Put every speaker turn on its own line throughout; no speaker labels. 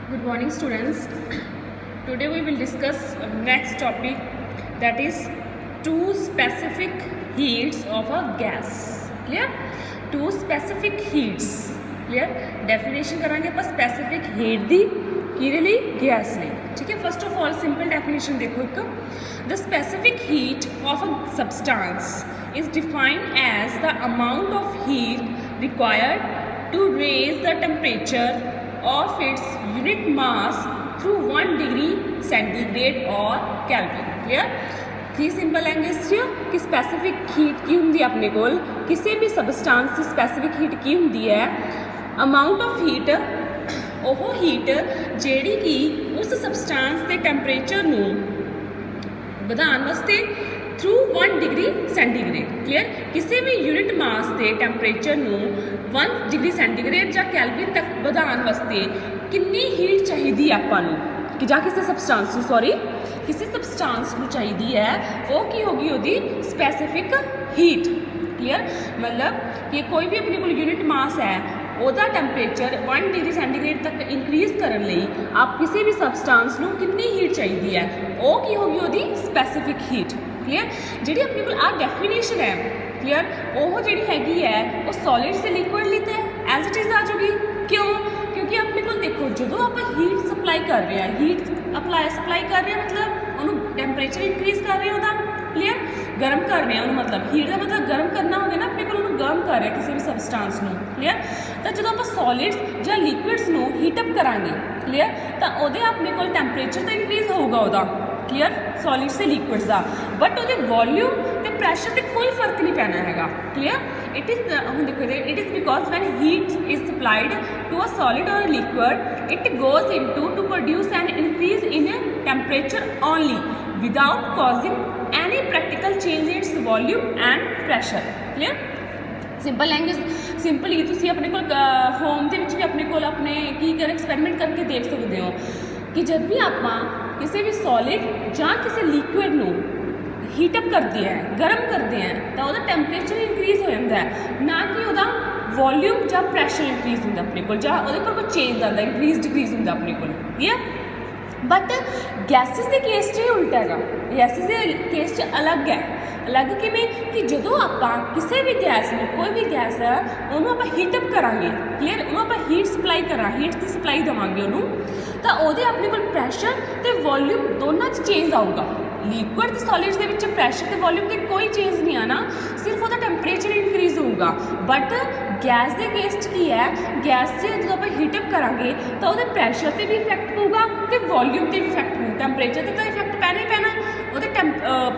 Good morning, students. Today we will discuss next topic, that is two specific heats of a gas. Clear? Two specific heats. Clear? Definition करांगे पर specific heat दी किरे लिए gas लिए. ठीक है? First of all simple definition देखो एक. The specific heat of a substance is defined as the amount of heat required to raise the temperature of its unit mass through 1 degree centigrade or Kelvin. Clear? की simple language च कि specific heat की होंगी अपने कोल किसी भी सबसटेंस की specific heat की होंगी है अमाउंट ऑफ हीट ਉਹ ਹੀਟ ਜਿਹੜੀ कि उस सबसटेंस के टैंपरेचर ਨੂੰ ਵਧਾਉਣ ਵਾਸਤੇ थ्रू 1 डिग्री सेंटीग्रेड. क्लीयर? किसी भी यूनिट मास के टैंपरेचर ਨੂੰ 1 डिग्री सेंटीग्रेड ਜਾਂ ਕੈਲਵਿਨ तक ਵਧਾਉਣ ਵਾਸਤੇ कितनी हीट चाहिए ਆਪਾਂ ਨੂੰ कि ਜਾਂ ਕਿਸੇ सबसटेंस ਨੂੰ किसी सबसटेंस ਨੂੰ चाहिए है वो की होगी ਉਹਦੀ स्पैसिफिक हीट. क्लीयर? मतलब कि कोई भी अपने को यूनिट मास है ਉਹਦਾ ਟੈਂਪਰੇਚਰ 1 डिग्री सेंटीग्रेड तक इंक्रीज़ ਕਰਨ ਲਈ आप किसी भी सबसटेंस ਨੂੰ कितनी हीट चाहिए है वो की होगी ਉਹਦੀ स्पैसिफिक हीट. क्लीयर? ਜਿਹੜੀ अपने को आ डेफिनेशन है क्लीयर ਉਹ ਜਿਹੜੀ ਹੈਗੀ है वो सॉलिड से लिक्विड ਲਈ ਤੇ एज इट इज़ आ जाऊगी. क्यों? क्योंकि अपने को देखो जो आप हीट सप्लाई कर रहे हैं हीट सप्लाई कर रहे हैं मतलब उन्होंने टैंपरेचर इंक्रीज़ कर रहे हैं ਉਹਦਾ. क्लीयर? गर्म कर रहे हैं मतलब हीट का मतलब गर्म करना हो गया ना अपने को गर्म कर रहे हैं किसी भी सबसटेंस ਨੂੰ. क्लीयर? तो जो आप सॉलिड्स या लिक्विड्स ਨੂੰ हीटअप करांगे क्लीयर तो ਉਹਦੇ ਆਪਣੇ ਕੋਲ ਟੈਂਪਰੇਚਰ ਤਾਂ इंक्रीज़ होगा ਉਹਦਾ. क्लीयर? सॉलिड से लिक्विड्स का बट वो वॉल्यूम तो प्रैशर से कोई फर्क नहीं पैना है. क्लीयर? इट इज़ हम देखो it is because when heat is supplied to a solid और liquid it goes in to produce an increase in temperature only without causing any practical change its volume and pressure. Clear? Simple language simple ही तुम अपने को home के भी अपने को अपने की कर एक्सपेरिमेंट करके देख सकते हो कि जब भी आप किसी भी सॉलिड या किसी लिक्विड ਨੂੰ ਹੀਟਅਪ ਕਰਦੇ ਹੈ ਗਰਮ ਕਰਦੇ ਹੈ ਤਾਂ ਉਹਦਾ ਟੈਂਪਰੇਚਰ ਇੰਕਰੀਜ਼ ਹੋ ਜਾਂਦਾ ਹੈ ਨਾ ਕਿ ਉਹਦਾ ਵੋਲਿਊਮ ਜਾਂ ਪ੍ਰੈਸ਼ਰ ਇੰਕਰੀਜ਼ ਹੁੰਦਾ ਆਪਣੇ ਕੋਲ ਜਾਂ ਉਹਦੇ ਪਰ ਕੋਈ ਚੇਂਜ ਆਉਂਦਾ ਇੰਕਰੀਜ਼ ਡਿਕਰੀਜ਼ ਹੁੰਦਾ ਆਪਣੇ ਕੋਲ. ਠੀਕ बट गैसिस के केस च उल्टा है. गैसिस के केस च अलग है. अलग किमें कि जो आप किसी भी गैस में कोई भी गैस है उन्होंने आप हीटअप करांगे. क्लीयर? उन्होंने आप हीट सप्लाई करा हीट की सप्लाई देवांगे उन्होंने तो वो अपने को प्रैशर तो वॉल्यूम दोनों चेंज आऊगा. लिक्विड तो सॉलिड्स के विच प्रैशर तो वॉल्यूम के कोई चेंज नहीं आना सिर्फ वो टैंपरेचर इंक्रीज़ होगा. बट गैस के केस की है गैस से जो आप हीटअप करांगे तो वो प्रैशर से भी इफेक्ट पऊगा तो वॉल्यूम से भी इफेक्ट पऊगा. टैंपरेचर से तो इफेक्ट पैना ही पैना वो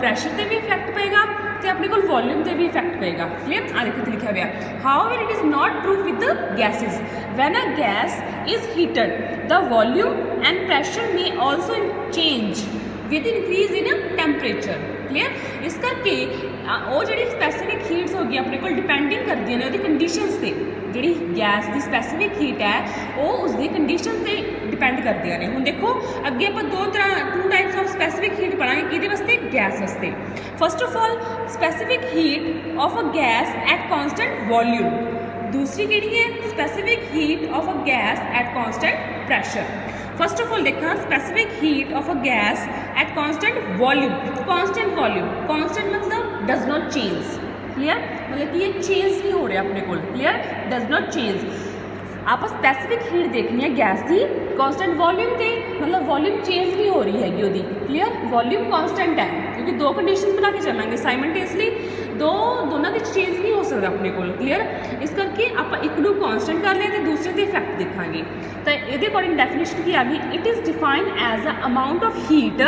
प्रैशर से भी इफेक्ट पेगा तो अपने को वॉल्यूम से भी इफेक्ट पेगा. क्लीयर? आ देखो लिखा गया however it is not true with the gases when a gas is heated the volume and pressure may also change with increase in temperature. Clear? इस करके वो जी स्पैसिफिक हीट्स हो गई अपने को डिपेंडिंग करती हैं वो कंडीशन से जी गैस की स्पैसिफिक हीट है वो उसकी कंडीशन से डिपेंड करती हैं. हम देखो अगे आप two types of specific heat पढ़ांगे कि वास्ते गैस वास्ते. First of all specific heat of a gas at constant volume. दूसरी किहड़ी है specific heat of a gas at constant pressure. First of all देखा specific heat of a gas at constant volume. Constant मतलब does not change. Clear? मतलब कि ये change नहीं हो रहा अपने को. क्लियर? Does not change. आप स्पैसिफिक हीट देखनी है गैस की कॉन्सटेंट वॉल्यूम से मतलब वॉल्यूम चेंज नहीं हो रही हैगी वो. क्लियर? वॉल्यूम कॉन्सटेंट है क्योंकि दो कंडीशन बना के चलेंगे साइमल्टेनियसली दोनों के चेंज नहीं हो सकता अपने को. क्लीयर? इस करके आप एक नू कॉन्सटेंट कर लिया तो दूसरे के इफेक्ट देखांगे. तो ये अकॉर्डिंग डेफिनेशन की आ गई it is defined as a amount of heat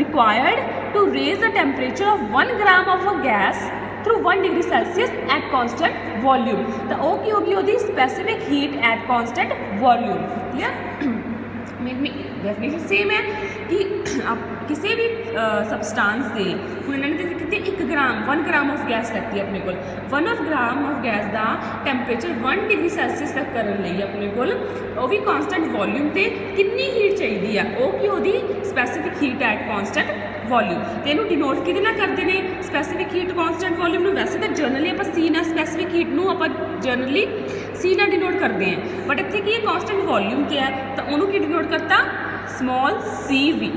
required to raise the temperature of 1 gram of a gas through 1 degree Celsius at constant volume. तो वो की होगी वो specific heat at constant volume. Clear? Definition same है कि आप किसी भी सबसटेंस से उन्होंने कितने 1 ग्राम ऑफ गैस लगती है अपने को 1 ग्राम ऑफ गैस का टैंपरेचर 1 डिग्री सेल्सियस तक करने लिए अपने को वो भी कॉन्सटेंट वॉल्यूम से कितनी हीट चाहिए है वो की होती specific heat at constant volume. तो इन्हों डिनोट कि करते हैं स्पैसिफिक हीट कॉन्सटेंट वॉल्यूम. वैसे तो जनरली आप सी ना स्पैसिफिक हीट आप जनरली सी नाल डिनोट करते हैं, बट इत्थे की है कॉन्स्टेंट वॉल्यूम क्या है, तो उन्होंने की डिनोट करता small C V.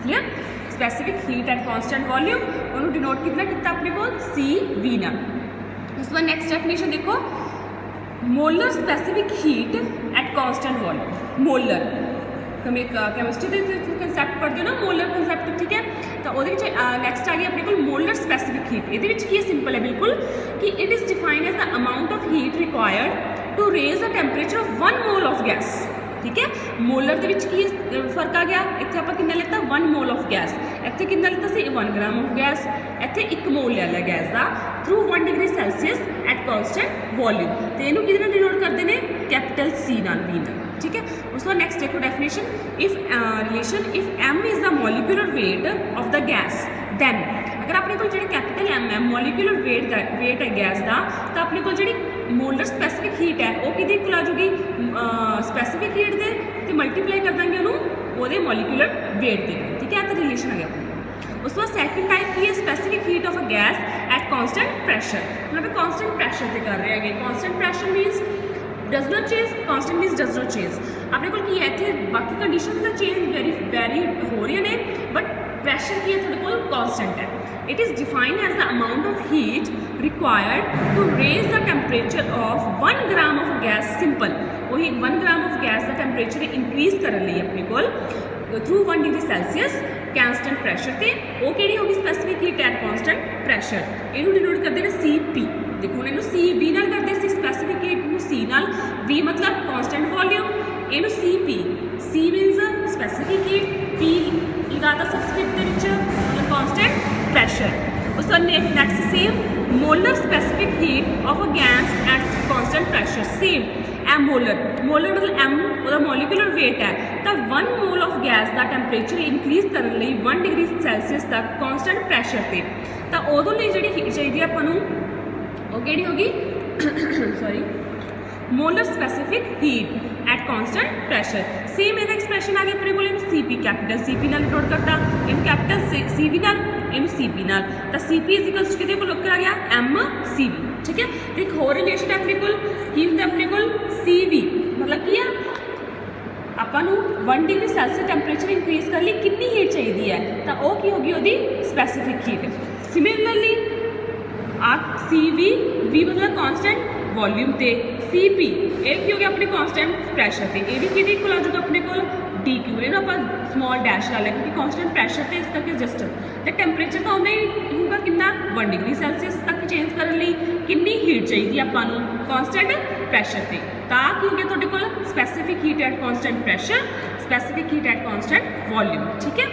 Clear, specific heat at constant volume उन्होंने डिनोट कितना अपने को सी वी ना। उस बाद नैक्सट डेफिनेशन देखो, molar specific heat at constant volume. Molar chemistry के कंसैप्ट पढ़ते हो ना, मोलर कंसैप्ट, ठीक है। तो वो नैक्सट आ गया अपने को मोलर स्पैसिफिक हीट। ये सिंपल है बिल्कुल कि it is defined as the amount of heat required to raise the temperature of 1 mole of gas. ठीक है, मोलर के फर्क आ गया, इतने आप कितना लेता 1 मोल ऑफ गैस, इतने कितना लेता सी 1 ग्राम ऑफ गैस, इतने 1 मोल ले लिया गैस का through 1 degree Celsius eight constant volume. तो इनू कि डिनोट करते हैं कैपिटल सी नाल वी नाल। ठीक है, उस बाद नैक्सट देखो definition, if relation if M is the molecular weight of the gas then, अगर अपने को जो कैपिटल एम है मॉलिक्यूलर वेट है गैस का, तो अपने को जी मोलर स्पैसिफिक हीट है वो कि आ जूगी स्पैसिफिक हीट दे ते मल्टीप्लाई कर देंगे उन्होंने मॉलिक्यूलर वेट दे। ठीक है, तो रिलेशन आ गया। उस बाद सैकेंड टाइप की है specific heat of a gas at constant pressure. मतलब कॉन्स्टेंट प्रैशर से कर रहे हैं, constant pressure मीनस does not change, constant मीनस does not change. अपने को इतने बाकी कंडीशन तो चेंज वेरी हो रही ने, बट प्रैशर की है थोड़े को कॉन्स्टेंट है। It is defined as the amount of heat required to raise the temperature of 1 gram of gas. Simple वही 1 ग्राम ऑफ गैस का टैंपरेचर इंक्रीज करने लिए अपने को through 1 degree Celsius constant pressure से वो कि होगी specific heat at constant pressure. इनू डिनोट करते हैं सी पी। देखो इनू सी बी नाल करते सी स्पैसिफिक हीट नू सी नाल, वी मतलब कॉन्स्टेंट वॉल्यूम, इनू C P, C means specific heat, P लगाता सबस्क्रिप्ट के मतलब कॉन्स्टेंट प्रैशर। उस next same molar specific heat of a gas at constant pressure. Same M molar मतलब एम वो मॉलिक्यूलर वेट है, तो 1 मोल ऑफ गैस का टैंपरेचर इंक्रीज करने लिए 1 डिग्री सैल्सीयस तक कॉन्स्टेंट प्रैशर से, तो उदों लिए जी हीट चाहिए अपन वो कि होगी sorry molar specific heat at constant pressure. Same ਇਹਦਾ एक्सप्रैशन आ गया अपने को C P, capital C P नाल नोट करता, इन कैपिटल सी वी नाल, इन सी पी नाल, तो सी पी इजिकल्स कितने को लुक आ गया एम सी वी। ठीक है, एक होर रिलेशन अपने को अपने को सी वी मतलब की है अपन 1 डिग्री सैल्सीयस टैंपरेचर इंक्रीज कर ली कितनी हीट चाहिए है, तो वो की होगी वो स्पैसिफिक हीट। सिमिलरली आ सी वी मतलब कॉन्स्टेंट वॉल्यूम से, सी पी ये की हो गया अपने कॉन्स्टेंट प्रैशर से, ये भी कि को आ जाएगा अपने को डी क्यू, इन्हों आप स्मॉल डैश ला लिया क्योंकि कॉन्स्टेंट प्रैशर से इस करके जस्ट तो टैंपरेचर तो उन्ना ही होगा कितना 1 डिग्री सैल्सीयस तक चेंज करने लिए कितनी हीट चाहिए अपन कॉन्स्टेंट प्रैशर से, तो की हो गया थोड़े को specific heat at constant pressure, specific heat at constant volume. ठीक है,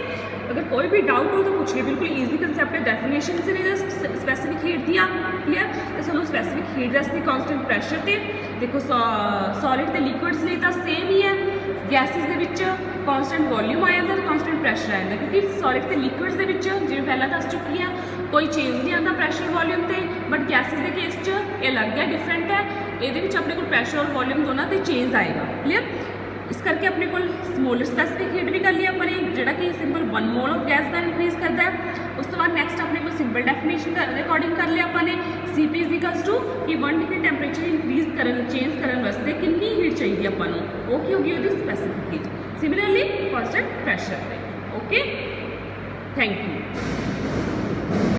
अगर कोई भी डाउट हो तो पूछ लिए, बिल्कुल ईजी कंसैप्ट है। डेफिनेशन से नहीं स्पैसिफिक हीट दिया क्लियर, तो चलो स्पैसिफिक हीट दसती कॉन्स्टेंट प्रैशर से। देखो सॉलिड तो लिक्विड्स लिए तो सेम ही है, गैसिस के कॉन्स्टेंट वॉल्यूम आ जाता तो कॉन्स्टेंट प्रैशर आ जाता, क्योंकि सॉलिड तो लिक्विड्स के जिवें पहला दस चुकी है कोई चेंज नहीं आता प्रैशर वॉल्यूम से, बट गैसिस के केस ये अलग है, डिफरेंट है, ये अपने को प्रैशर और वॉल्यूम दोनों से चेंज आएगा। क्लियर, इस करके अपने को स्मॉलर स्पैसिफिक हीट भी कर लिया अपने जोड़ा कि सिंपल 1 मोल ऑफ गैस का इंक्रीज करता है। उस तो बाद नैक्सट अपने को सिंपल डेफिनेशन के अकॉर्डिंग कर लिया अपने सी पी इजिकल्स टू कि 1 डिग्री टैंपरेचर इंक्रीज कर चेंज करने वास्ते कितनी हीट चाहिए अपन वो की होगी वो specific heat. Similarly constant pressure. Okay, thank you.